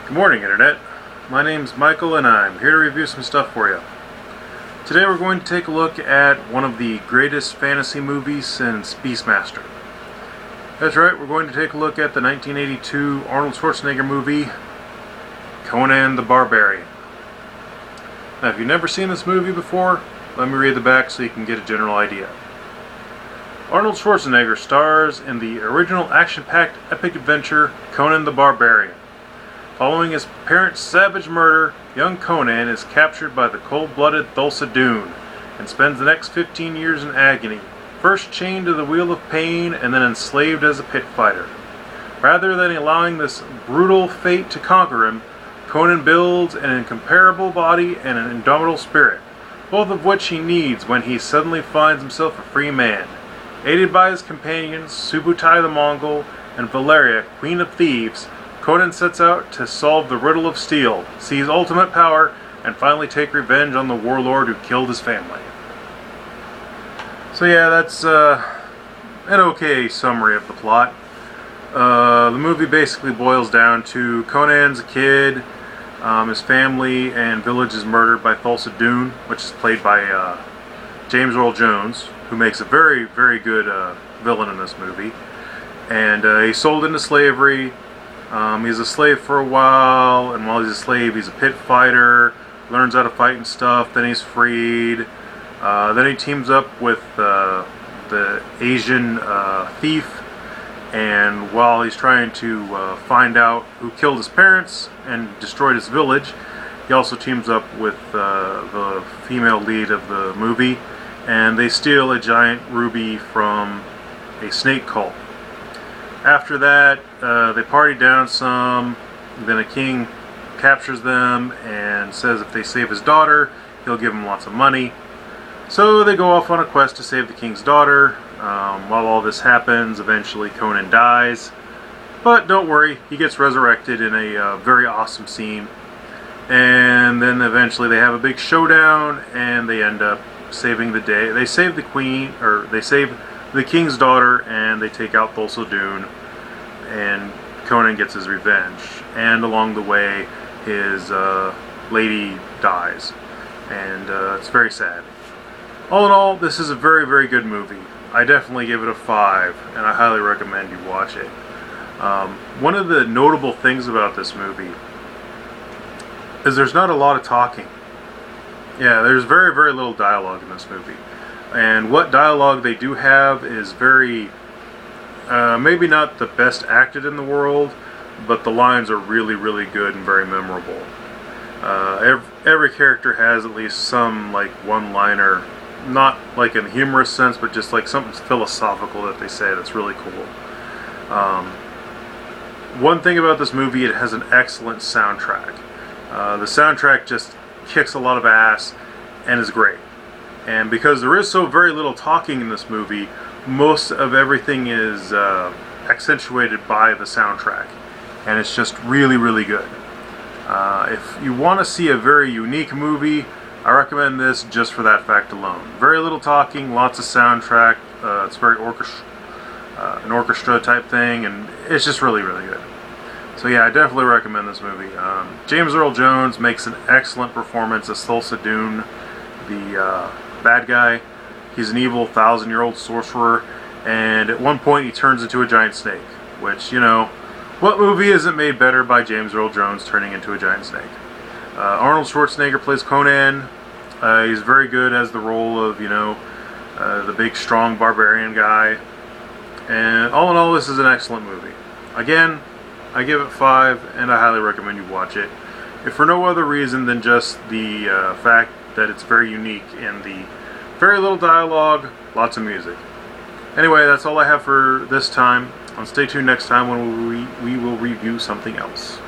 Good morning, Internet. My name's Michael and I'm here to review some stuff for you. Today we're going to take a look at one of the greatest fantasy movies since Beastmaster. That's right, we're going to take a look at the 1982 Arnold Schwarzenegger movie, Conan the Barbarian. Now if you've never seen this movie before, let me read the back so you can get a general idea. Arnold Schwarzenegger stars in the original action-packed epic adventure Conan the Barbarian. Following his parents' savage murder, young Conan is captured by the cold-blooded Thulsa Doom and spends the next 15 years in agony, first chained to the wheel of pain and then enslaved as a pit fighter. Rather than allowing this brutal fate to conquer him, Conan builds an incomparable body and an indomitable spirit, both of which he needs when he suddenly finds himself a free man. Aided by his companions, Subutai the Mongol and Valeria, Queen of Thieves, Conan sets out to solve the riddle of steel, seize ultimate power, and finally take revenge on the warlord who killed his family. So yeah, that's an okay summary of the plot. The movie basically boils down to Conan's a kid, his family and village is murdered by Thulsa Doom, which is played by James Earl Jones, who makes a very, very good villain in this movie. And he's sold into slavery. He's a slave for a while, and while he's a slave, he's a pit fighter, learns how to fight and stuff, then he's freed. Then he teams up with the Asian thief, and while he's trying to find out who killed his parents and destroyed his village, he also teams up with the female lead of the movie, and they steal a giant ruby from a snake cult. After that, they party down some, then a king captures them and says if they save his daughter, he'll give them lots of money. So they go off on a quest to save the king's daughter. While all this happens, eventually Conan dies. But don't worry, he gets resurrected in a very awesome scene. And then eventually they have a big showdown and they end up saving the day. They save the queen, or they save the king's daughter, and they take out Thulsa Doom, and Conan gets his revenge. And along the way, his lady dies, and it's very sad. All in all, this is a very, very good movie. I definitely give it a 5, and I highly recommend you watch it. One of the notable things about this movie is there's not a lot of talking. Yeah, there's very, very little dialogue in this movie. And what dialogue they do have is very, maybe not the best acted in the world, but the lines are really, really good and very memorable. Every character has at least some, like, one-liner, not like in a humorous sense, but just like something philosophical that they say that's really cool. One thing about this movie, it has an excellent soundtrack. The soundtrack just kicks a lot of ass and is great. And because there is so very little talking in this movie, most of everything is accentuated by the soundtrack. And it's just really, really good. If you want to see a very unique movie, I recommend this just for that fact alone. Very little talking, lots of soundtrack. It's very an orchestra type thing, and it's just really, really good. So yeah, I definitely recommend this movie. James Earl Jones makes an excellent performance as Thulsa Doom, the bad guy. He's an evil 1,000-year-old sorcerer, and at one point he turns into a giant snake, which, you know, what movie isn't made better by James Earl Jones turning into a giant snake? Arnold Schwarzenegger plays Conan. He's very good as the role of, you know, the big, strong barbarian guy. And all in all, this is an excellent movie. Again, I give it 5, and I highly recommend you watch it. If for no other reason than just the fact that it's very unique in the very little dialogue, lots of music. Anyway, that's all I have for this time. And stay tuned next time when we will review something else.